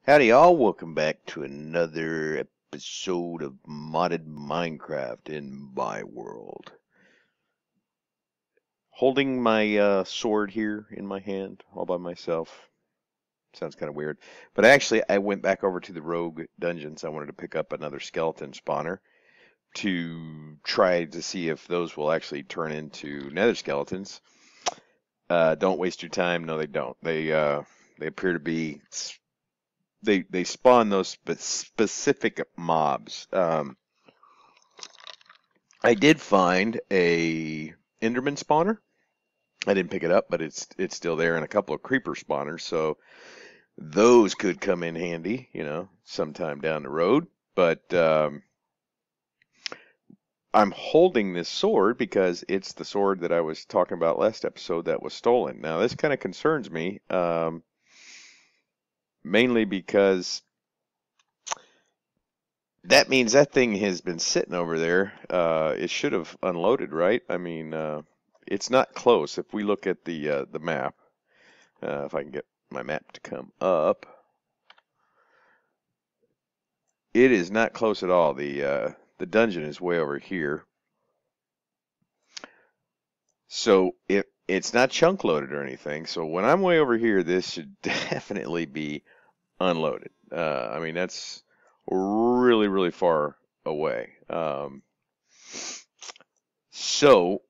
Howdy y'all, welcome back to another episode of modded Minecraft in my world. Holding my sword here in my hand all by myself. Sounds kind of weird. But actually I went back over to the rogue dungeons. I wanted to pick up another skeleton spawner to try to see if those will actually turn into nether skeletons. Don't waste your time. No, they don't. They appear to be they spawn those specific mobs. I did find a Enderman spawner. I didn't pick it up, but it's still there, and a couple of creeper spawners. So those could come in handy, sometime down the road. But I'm holding this sword because it's the sword that I was talking about last episode that was stolen. Now this kind of concerns me. Mainly because that means that thing has been sitting over there. It should have unloaded, right? I mean, it's not close. If we look at the map, if I can get my map to come up, it is not close at all. The dungeon is way over here, so it's not chunk loaded or anything. So when I'm way over here, this should definitely be unloaded. I mean, that's really, really far away. So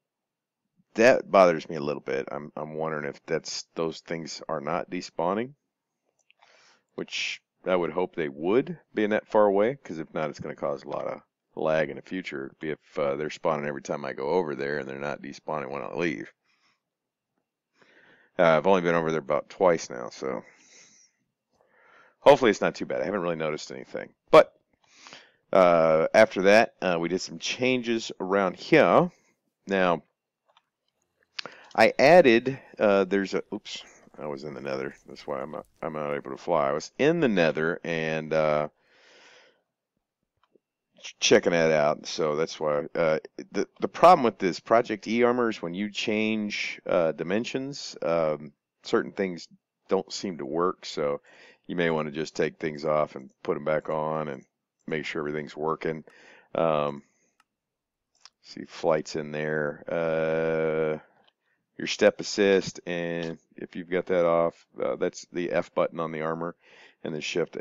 that bothers me a little bit. I'm wondering if those things are not despawning, which I would hope they would, being that far away, because if not, it's going to cause a lot of lag in the future if they're spawning every time I go over there and they're not despawning when I leave. I've only been over there about twice now, so hopefully it's not too bad. I haven't really noticed anything. But after that, we did some changes around here. Now, I added, oops, I was in the nether. That's why I'm not able to fly. I was in the nether and checking that out. So that's why, the problem with this Project E-Armor is when you change dimensions, certain things don't seem to work. So you may want to just take things off and put them back on and make sure everything's working. See, flight's in there. Your step assist, and if you've got that off, that's the F button on the armor, and the shift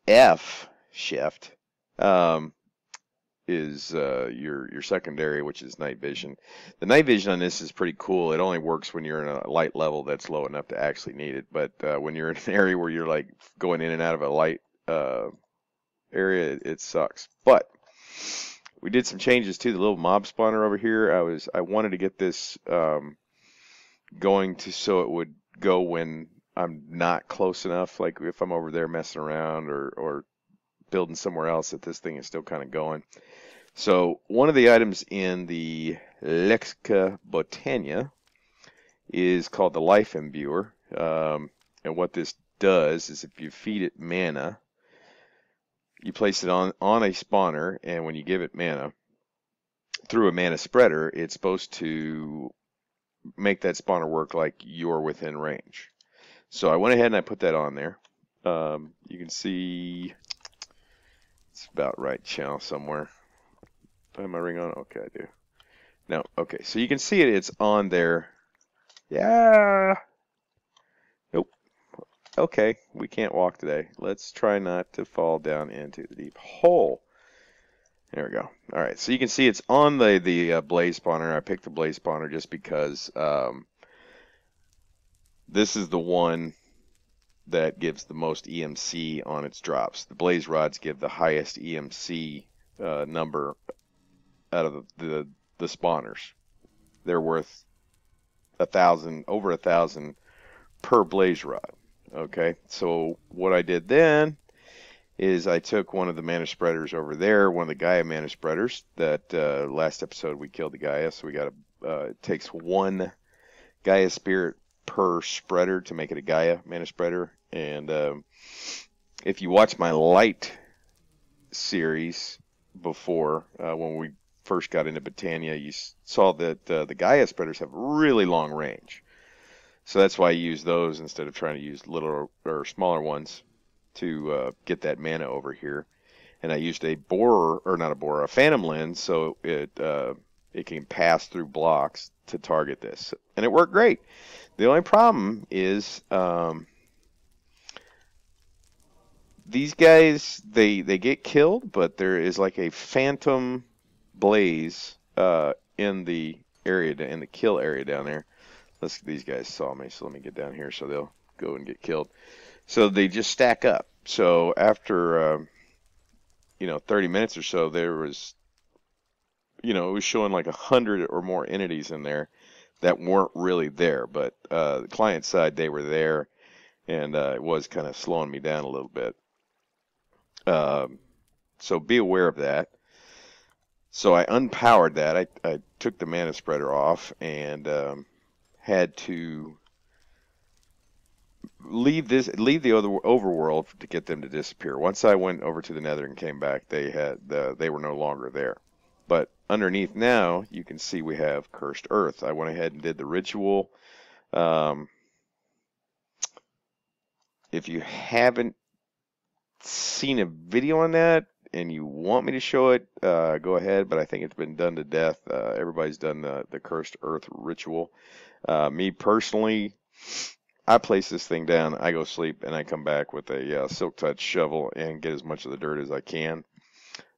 F is your secondary, which is night vision. The night vision on this is pretty cool. It only works when you're in a light level that's low enough to actually need it. But when you're in an area where you're like going in and out of a light area, it sucks. But we did some changes to the little mob spawner over here. I wanted to get this going so it would go when I'm not close enough, like if I'm over there messing around or building somewhere else, that this thing is still kind of going. So one of the items in the Botania is called the Life Imbuer. And what this does is if you feed it mana, you place it on a spawner, and when you give it mana through a mana spreader, it's supposed to make that spawner work like you're within range. So I went ahead and I put that on there. You can see it's about right channel somewhere. Do I have my ring on? Okay, I do. No, okay, so you can see it's on there. Yeah. Nope. Okay, we can't walk today. Let's try not to fall down into the deep hole. There we go. All right, so you can see it's on the blaze spawner. I picked the blaze spawner just because this is the one that gives the most EMC on its drops. The blaze rods give the highest EMC number out of the spawners. They're worth over 1,000 per blaze rod. Okay, so what I did then is I took one of the mana spreaders over there, one of the Gaia mana spreaders. That last episode we killed the Gaia, so we got it takes one Gaia spirit per spreader to make it a Gaia mana spreader. And if you watch my light series before, when we first got into Botania, you saw that the Gaia spreaders have really long range. So that's why I use those instead of trying to use little or smaller ones to get that mana over here. And I used a borer, or not a borer, a phantom lens, so it can pass through blocks to target this, and it worked great. The only problem is these guys they get killed, but there is like a phantom blaze in the area, in the kill area down there. These guys saw me, so let me get down here so they'll go and get killed. So they just stack up. So after 30 minutes or so, there was, it was showing like 100 or more entities in there that weren't really there, but the client side, they were there, and it was kind of slowing me down a little bit. So be aware of that. So I unpowered that. I took the mana spreader off and had to leave the overworld to get them to disappear. Once I went over to the Nether and came back, they were no longer there. But underneath now, you can see we have Cursed Earth. I went ahead and did the ritual. If you haven't seen a video on that and you want me to show it, go ahead, but I think it's been done to death. Everybody's done the Cursed Earth ritual. Me personally, I place this thing down, I go sleep, and I come back with a Silk Touch shovel and get as much of the dirt as I can.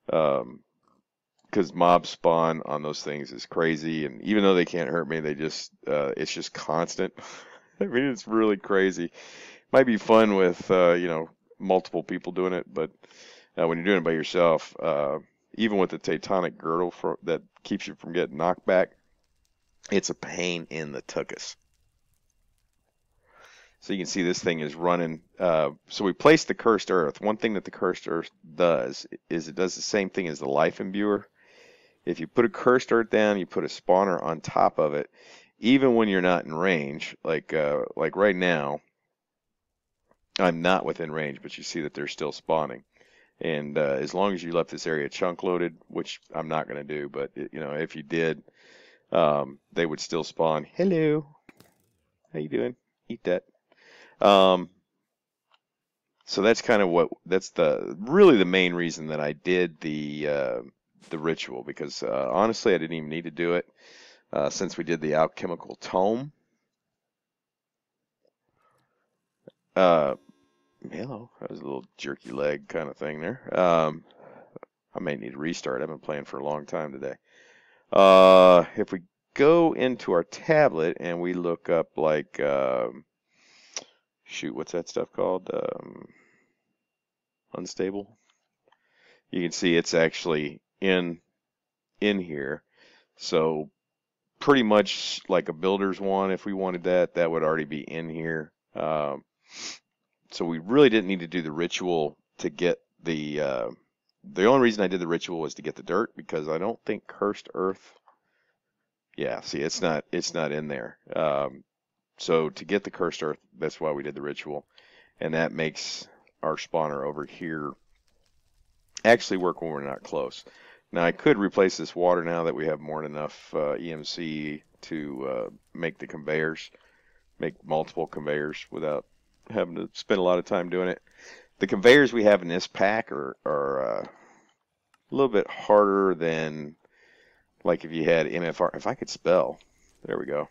Because mob spawn on those things is crazy, and even though they can't hurt me, they just it's just constant. I mean, it's really crazy. Might be fun with multiple people doing it, but when you're doing it by yourself, even with the Tectonic Girdle that keeps you from getting knocked back, it's a pain in the tuchus. So you can see this thing is running. So we placed the Cursed Earth. One thing that the Cursed Earth does is it does the same thing as the Life Imbuer. If you put a Cursed Earth down, you put a spawner on top of it, even when you're not in range, like right now, I'm not within range, but you see that they're still spawning. And as long as you left this area chunk loaded, which I'm not going to do, but if you did, they would still spawn. Hello, how you doing? Eat that. So that's kind of that's really the main reason that I did the ritual, because honestly I didn't even need to do it since we did the alchemical tome. Hello, that was a little jerky leg kind of thing there. I may need to restart. I've been playing for a long time today. If we go into our tablet and we look up like shoot, what's that stuff called? Unstable. You can see it's actually in here. So pretty much like a builder's one, if we wanted that would already be in here. So we really didn't need to do the ritual to get the only reason I did the ritual was to get the dirt, because I don't think Cursed Earth, yeah, see, it's not in there. So to get the Cursed Earth, that's why we did the ritual. And that makes our spawner over here actually work when we're not close. Now I could replace this water now that we have more than enough EMC to make the conveyors, make multiple conveyors without having to spend a lot of time doing it. The conveyors we have in this pack are a little bit harder than like if you had MFR. If I could spell, there we go.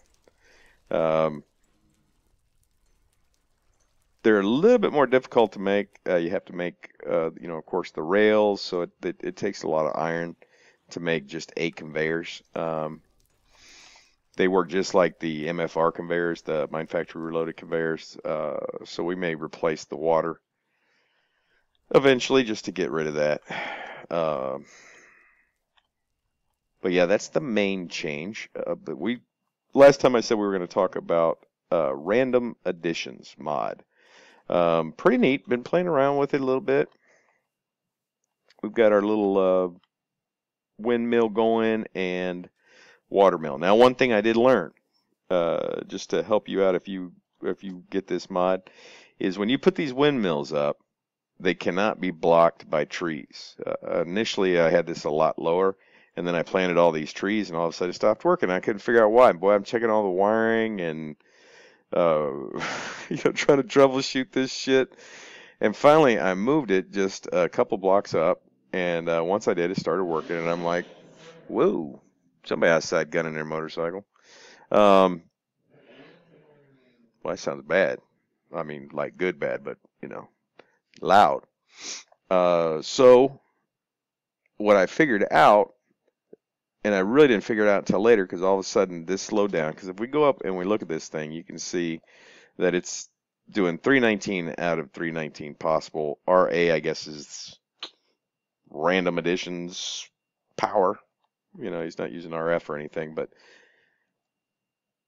They're a little bit more difficult to make. You have to make, of course, the rails, so it takes a lot of iron to make just 8 conveyors. They work just like the MFR conveyors, the Mine Factory Reloaded conveyors, so we may replace the water eventually just to get rid of that. But yeah, that's the main change. But last time I said we were going to talk about random additions mod. Pretty neat. Been playing around with it a little bit. We've got our little windmill going and watermill. Now, one thing I did learn, just to help you out if you get this mod, is when you put these windmills up, they cannot be blocked by trees. Initially, I had this a lot lower, and then I planted all these trees, and all of a sudden it stopped working. I couldn't figure out why. Boy, I'm checking all the wiring and trying to troubleshoot this shit. And finally, I moved it just a couple blocks up, and once I did, it started working, and I'm like, whoa, somebody outside gunning their motorcycle. Um, well, that sounds bad. I mean, like good bad, but, loud. So what I figured out, and I really didn't figure it out until later because all of a sudden this slowed down. Because if we go up and we look at this thing, you can see that it's doing 319 out of 319 possible. RA, I guess, is random additions power. He's not using RF or anything, but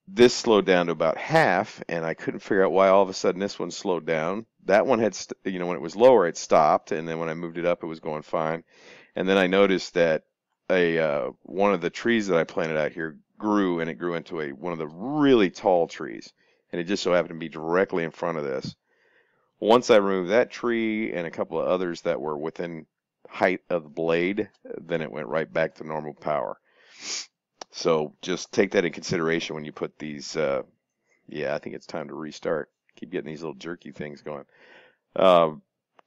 this slowed down to about half, and I couldn't figure out why all of a sudden this one slowed down. That one had, when it was lower, it stopped, and then when I moved it up, it was going fine. And then I noticed that one of the trees that I planted out here grew, and it grew into one of the really tall trees, and it just so happened to be directly in front of this. Once I removed that tree and a couple of others that were within height of the blade, then it went right back to normal power. So just take that in consideration when you put these, yeah, I think it's time to restart. Keep getting these little jerky things going.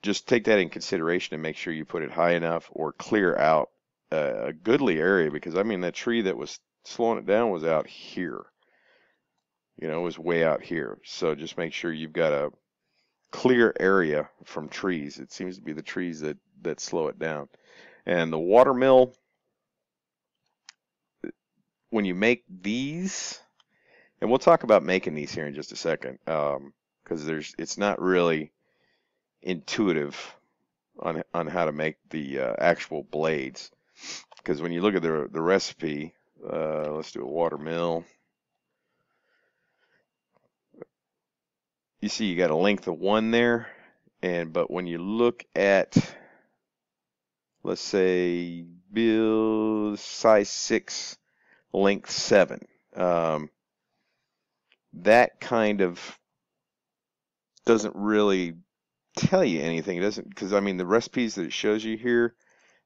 Just take that in consideration and make sure you put it high enough or clear out a goodly area, because I mean that tree that was slowing it down was out here. It was way out here. So just make sure you've got a clear area from trees. It seems to be the trees that slow it down. And the watermill, when you make these, and we'll talk about making these here in just a second, because it's not really intuitive on how to make the actual blades. Because when you look at the recipe, let's do a watermill. You see you got a length of 1 there, but when you look at, let's say, build size 6, length 7, that kind of doesn't really tell you anything. It doesn't, because I mean the recipes that it shows you here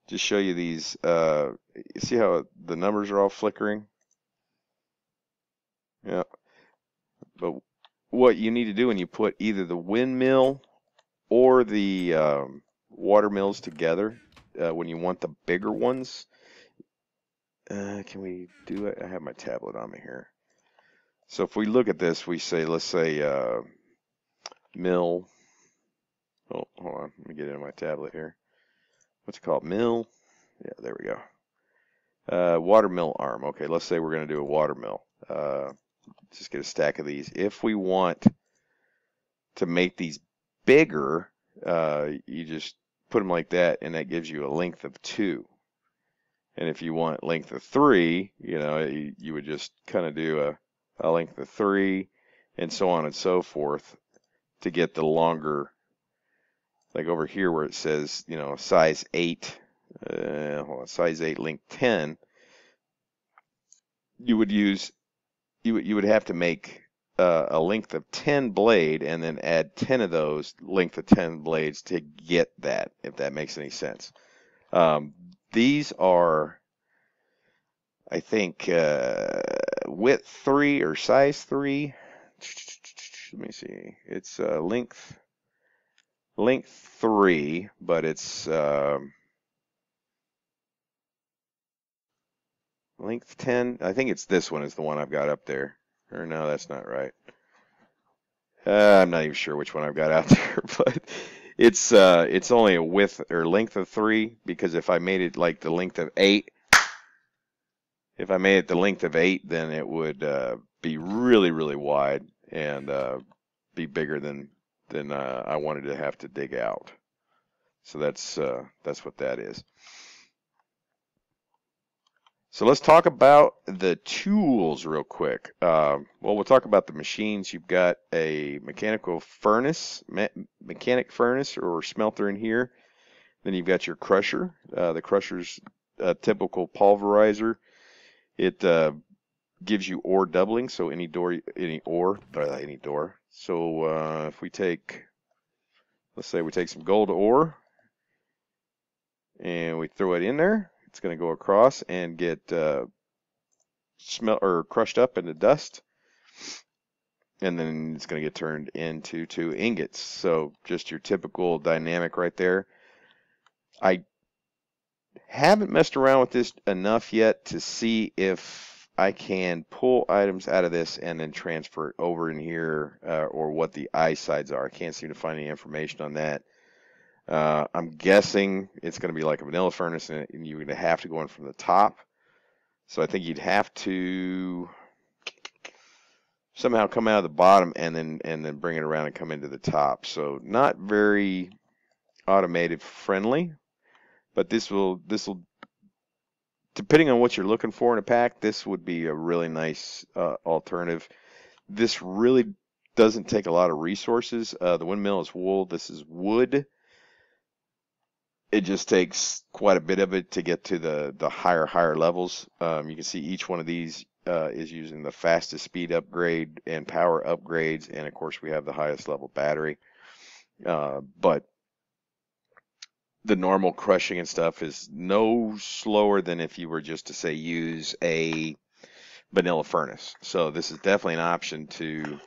just show you these. You see how the numbers are all flickering? Yeah. But what you need to do when you put either the windmill or the water mills together, when you want the bigger ones, can we do it? I have my tablet on me here. So if we look at this, we say, let's say mill. Oh, hold on. Let me get into my tablet here. What's it called? Mill. Yeah, there we go. Watermill arm. Okay, let's say we're going to do a watermill. Just get a stack of these. If we want to make these bigger, you just put them like that, and that gives you a length of 2. And if you want length of 3, you would just kind of do a length of 3, and so on and so forth to get the longer. Like over here where it says, size 8, hold on, size 8, length 10, you would have to make a length of 10 blade and then add 10 of those length of 10 blades to get that, if that makes any sense. These are, I think, width 3 or size 3. Let me see. It's length 3, but it's length 10. I think it's this one is the one I've got up there. Or no, that's not right. I'm not even sure which one I've got out there, but it's only a width or length of 3, because if I made it like the length of 8, then it would be really, really wide and be bigger than I wanted to have to dig out. So that's what that is. So let's talk about the tools real quick. Well, we'll talk about the machines. You've got a mechanic furnace or smelter in here. Then you've got your crusher. The crusher's a typical pulverizer. It gives you ore doubling, so any door. So if we take, let's say we take some gold ore and we throw it in there, it's going to go across and get crushed up into dust. and then it's going to get turned into 2 ingots. So just your typical dynamic right there. I haven't messed around with this enough yet to see if I can pull items out of this and then transfer it over in here, or what the eye sides are. I can't seem to find any information on that. I'm guessing it's going to be like a vanilla furnace, and you're going to have to go in from the top. So I think you'd have to somehow come out of the bottom and then bring it around and come into the top. So not very automated friendly, but this will depending on what you're looking for in a pack, this would be a really nice alternative. This really doesn't take a lot of resources. The windmill is wool. This is wood. It just takes quite a bit of it to get to the higher levels. You can see each one of these is using the fastest speed upgrade and power upgrades, and of course we have the highest level battery. But the normal crushing and stuff is no slower than if you were just to say use a vanilla furnace. So this is definitely an option to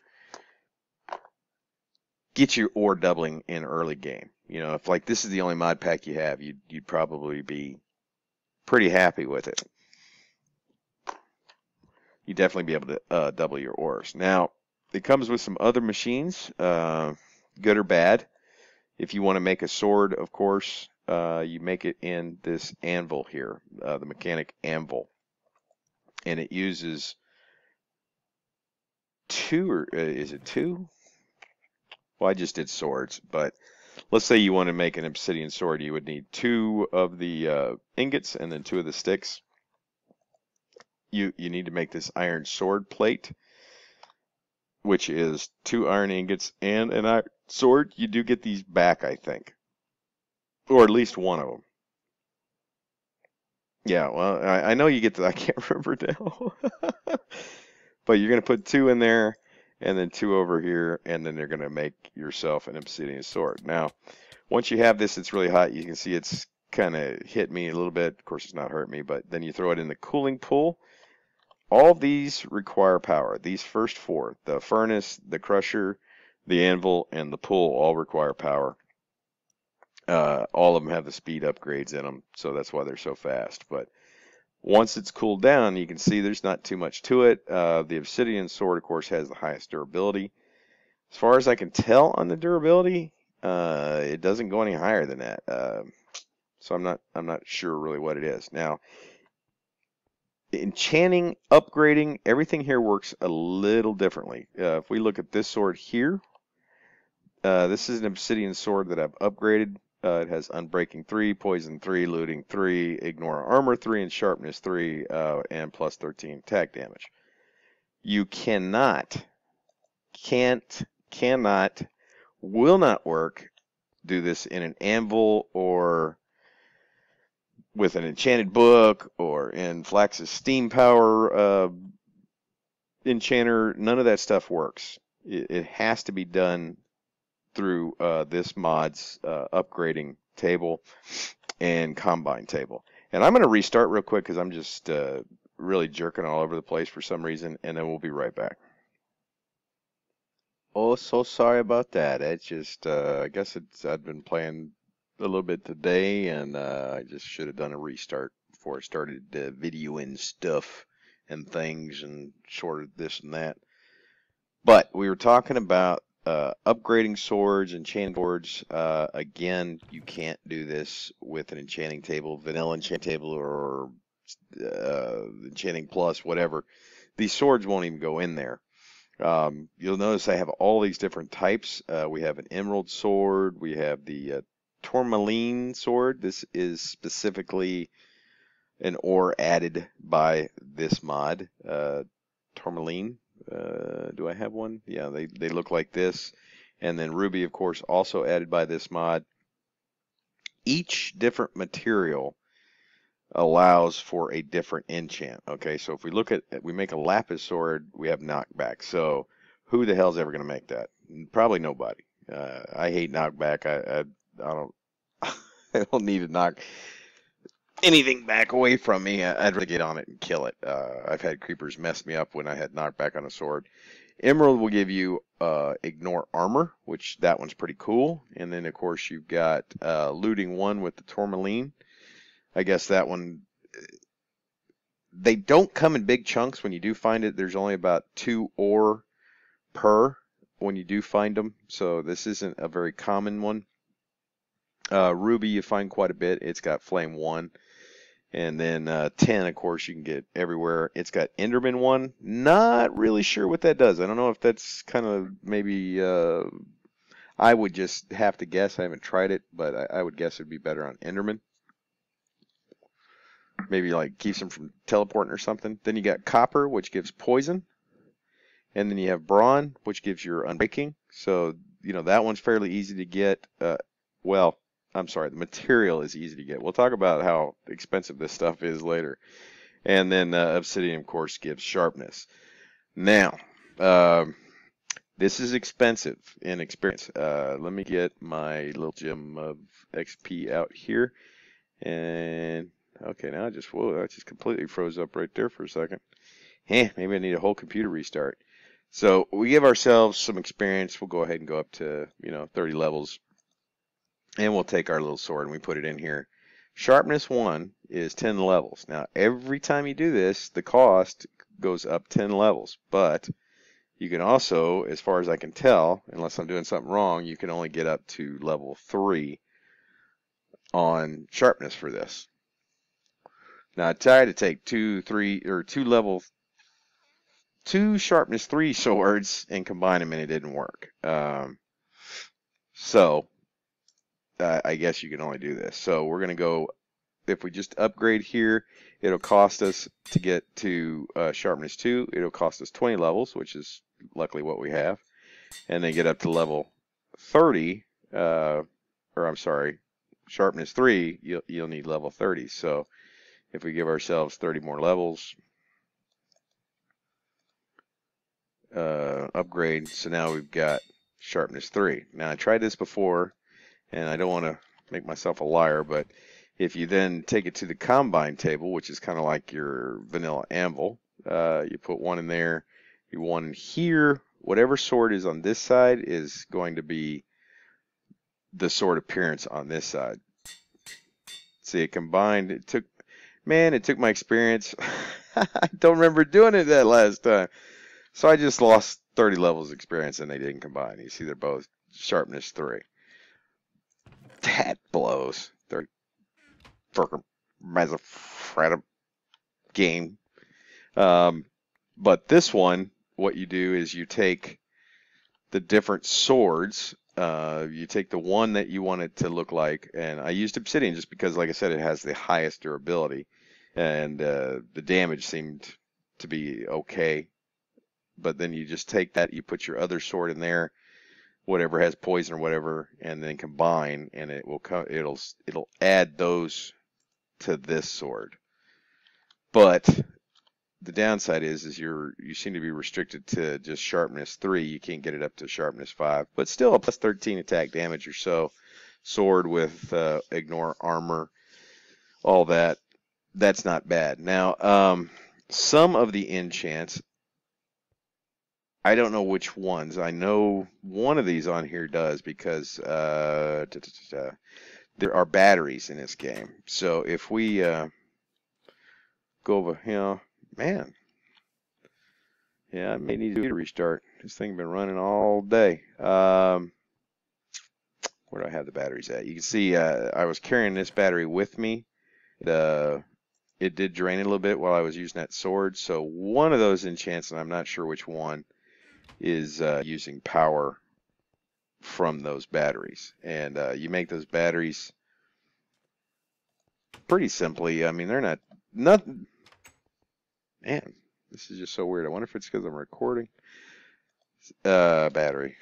get your ore doubling in early game. You know, if like this is the only mod pack you have, you'd probably be pretty happy with it. You'd definitely be able to double your ores. Now, it comes with some other machines, good or bad. If you want to make a sword, of course, you make it in this anvil here, the mechanic anvil. And it uses 2, or is it 2? Well, I just did swords, but let's say you want to make an obsidian sword, you would need 2 of the ingots and then 2 of the sticks. You need to make this iron sword plate, which is 2 iron ingots and an iron sword. You do get these back, I think, or at least one of them. Yeah, well, I know you get to, I can't remember now. But you're going to put 2 in there and then 2 over here, and then they're going to make yourself an obsidian sword. Now, once you have this, it's really hot. You can see it's kind of hit me a little bit. Of course, it's not hurt me, but then you throw it in the cooling pool. All of these require power. These first 4, the furnace, the crusher, the anvil, and the pool all require power. All of them have the speed upgrades in them, so that's why they're so fast. But once it's cooled down, you can see there's not too much to it. The obsidian sword, of course, has the highest durability. As far as I can tell on the durability, it doesn't go any higher than that. So I'm not sure really what it is. Now, enchanting, upgrading, everything here works a little differently. If we look at this sword here, this is an obsidian sword that I've upgraded. It has Unbreaking 3, Poison 3, Looting 3, Ignore Armor 3, and Sharpness 3, and plus 13 attack damage. You cannot, will not work, do this in an anvil or with an enchanted book or in Flax's steam power enchanter. None of that stuff works. It has to be done through this mod's upgrading table and combine table. And I'm going to restart real quick because I'm just really jerking all over the place for some reason, and then we'll be right back. Oh, so sorry about that. It's just, I guess I'd been playing a little bit today, and I just should have done a restart before I started videoing stuff and things and sorted this and that. But we were talking about upgrading swords, enchanting swords. Again, you can't do this with an enchanting table, vanilla enchanting table, or enchanting plus, whatever. These swords won't even go in there. You'll notice I have all these different types. We have an emerald sword. We have the tourmaline sword. This is specifically an ore added by this mod. Tourmaline. Do I have one? Yeah, they look like this. And then ruby, of course, also added by this mod. Each different material allows for a different enchant. Okay, so if we look at, we make a lapis sword, we have knockback. So who the hell's ever going to make that? Probably nobody. I hate knockback. I don't I don't need to knock anything back away from me. I'd rather get on it and kill it. I've had creepers mess me up when I had knockback on a sword. Emerald will give you ignore armor, which that one's pretty cool. And then of course you've got looting 1 with the tourmaline. I guess that one, they don't come in big chunks. When you do find it, there's only about 2 ore per when you do find them. So this isn't a very common one. Ruby you find quite a bit. It's got flame 1. And then 10, of course, you can get everywhere. It's got Enderman 1. Not really sure what that does. I don't know if that's kind of maybe, I would just have to guess. I haven't tried it, but I would guess it'd be better on Enderman. Maybe like keeps them from teleporting or something. Then you got Copper, which gives poison. And then you have Brawn, which gives your unbreaking. So, you know, that one's fairly easy to get. Well, I'm sorry, the material is easy to get. We'll talk about how expensive this stuff is later. And then Obsidian, of course, gives sharpness. Now, this is expensive in experience. Let me get my little gem of XP out here. And, okay, now I just completely froze up right there for a second. Maybe I need a whole computer restart. So we give ourselves some experience. We'll go ahead and go up to, 30 levels. And we'll take our little sword and we put it in here. Sharpness 1 is 10 levels. Now, every time you do this, the cost goes up 10 levels. But you can also, as far as I can tell, unless I'm doing something wrong, you can only get up to level 3 on sharpness for this. Now, I tried to take two sharpness 3 swords and combine them, and it didn't work. I guess you can only do this. So we're going to go, if we just upgrade here, it'll cost us to get to sharpness 2. It'll cost us 20 levels, which is luckily what we have. And then get up to level 30, sharpness 3, you'll need level 30. So if we give ourselves 30 more levels, upgrade, so now we've got sharpness 3. Now I tried this before, and I don't want to make myself a liar, but if you then take it to the combine table, which is kind of like your vanilla anvil, you put 1 in there, you 1 in here, whatever sword is on this side is going to be the sword appearance on this side. See, it combined, it took my experience. I don't remember doing it that last time. So I just lost 30 levels of experience and they didn't combine. You see, they're both sharpness 3. That blows. They're freaking Mazafrata game. But this one, what you do is you take the different swords. You take the one that you want it to look like, and I used Obsidian just because, like I said, it has the highest durability, and the damage seemed to be okay. But then you just take that, you put your other sword in there, whatever has poison or whatever, and then combine, and it'll add those to this sword. But the downside is you seem to be restricted to just sharpness 3. You can't get it up to sharpness 5, but still a plus 13 attack damage or so. Sword with ignore armor, all that. That's not bad. Now, some of the enchants, I don't know which ones. I know one of these on here does because there are batteries in this game. So if we go over here, man, yeah, I may need to restart. This thing's been running all day. Where do I have the batteries at? You can see I was carrying this battery with me. It did drain a little bit while I was using that sword. So one of those enchants, and I'm not sure which one, is using power from those batteries. And you make those batteries pretty simply. I mean, they're nothing. Man, this is just so weird. I wonder if it's because I'm recording. Battery.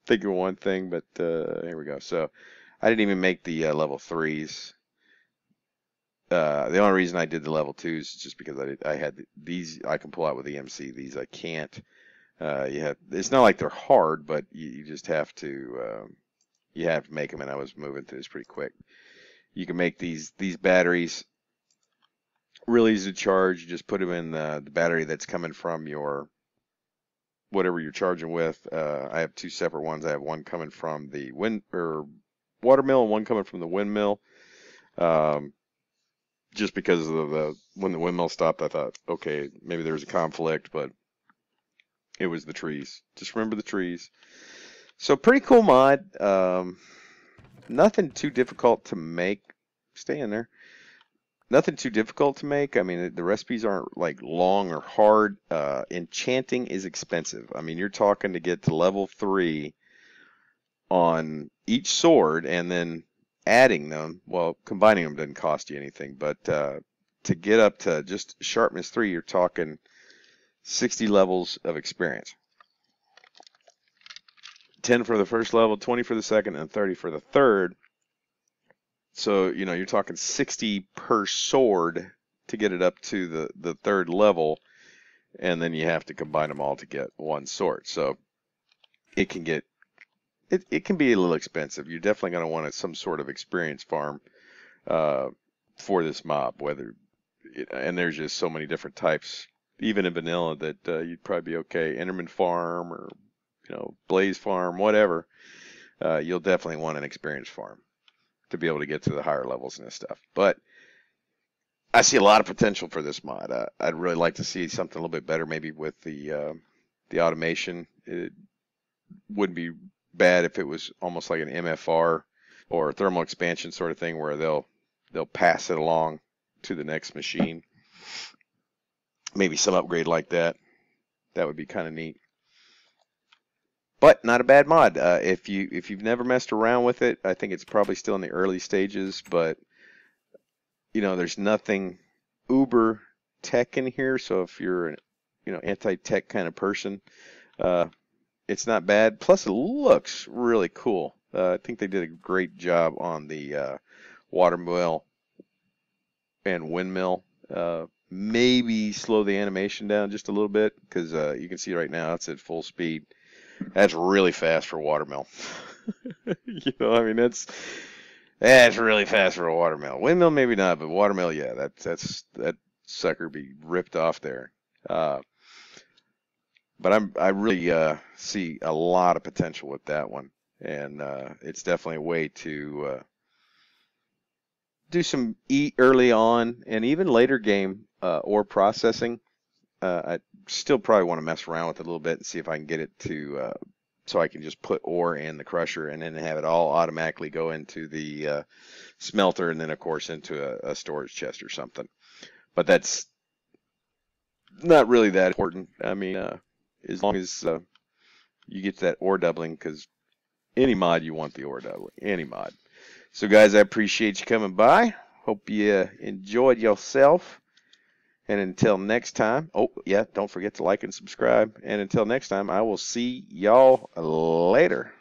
Think of one thing, but here we go. So I didn't even make the level 3s. The only reason I did the level 2s is just because I had these I can pull out with the MC. These I can't. It's not like they're hard, but you just have to make them, and I was moving through this pretty quick. You can make these batteries Really easy to charge. You just put them in the battery that's coming from your whatever you're charging with. I have two separate ones. I have one coming from the water mill and one coming from the windmill. Just because of when the windmill stopped, I thought, okay, maybe there was a conflict, but it was the trees. Just remember the trees. So pretty cool mod. Nothing too difficult to make. Stay in there. Nothing too difficult to make. I mean, the recipes aren't like long or hard. Enchanting is expensive. I mean, you're talking to get to level 3 on each sword, and then adding them. Well, combining them doesn't cost you anything, but to get up to just sharpness 3, you're talking 60 levels of experience. 10 for the first level, 20 for the second, and 30 for the third. So, you know, you're talking 60 per sword to get it up to the third level, and then you have to combine them all to get one sword. So it can get, it can be a little expensive. You're definitely going to want some sort of experience farm for this mob, and there's just so many different types, even in vanilla, that you'd probably be okay. Enderman farm or, you know, Blaze farm, whatever. You'll definitely want an experience farm to be able to get to the higher levels and this stuff. But I see a lot of potential for this mod. I'd really like to see something a little bit better, maybe with the automation. It wouldn't be bad if it was almost like an MFR or a thermal expansion sort of thing, where they'll pass it along to the next machine. Maybe some upgrade like that. That would be kind of neat. But not a bad mod. If you've never messed around with it, I think it's probably still in the early stages. But you know, there's nothing uber tech in here. So if you're an anti-tech kind of person, it's not bad. Plus, it looks really cool. I think they did a great job on the watermill and windmill. Maybe slow the animation down just a little bit, because you can see right now it's at full speed. That's really fast for a watermill. You know, I mean, that's really fast for a watermill. Windmill maybe not, but watermill, yeah, that sucker be ripped off there. But I really see a lot of potential with that one, and it's definitely a way to do some early on and even later game ore processing. I still probably want to mess around with it a little bit and see if I can get it to so I can just put ore in the crusher and then have it all automatically go into the smelter, and then of course into a storage chest or something. But that's not really that important. I mean, as long as you get to that ore doubling, because any mod you want the ore doubling, any mod. So guys, I appreciate you coming by. Hope you enjoyed yourself. And until next time, oh yeah, don't forget to like and subscribe. And until next time, I will see y'all later.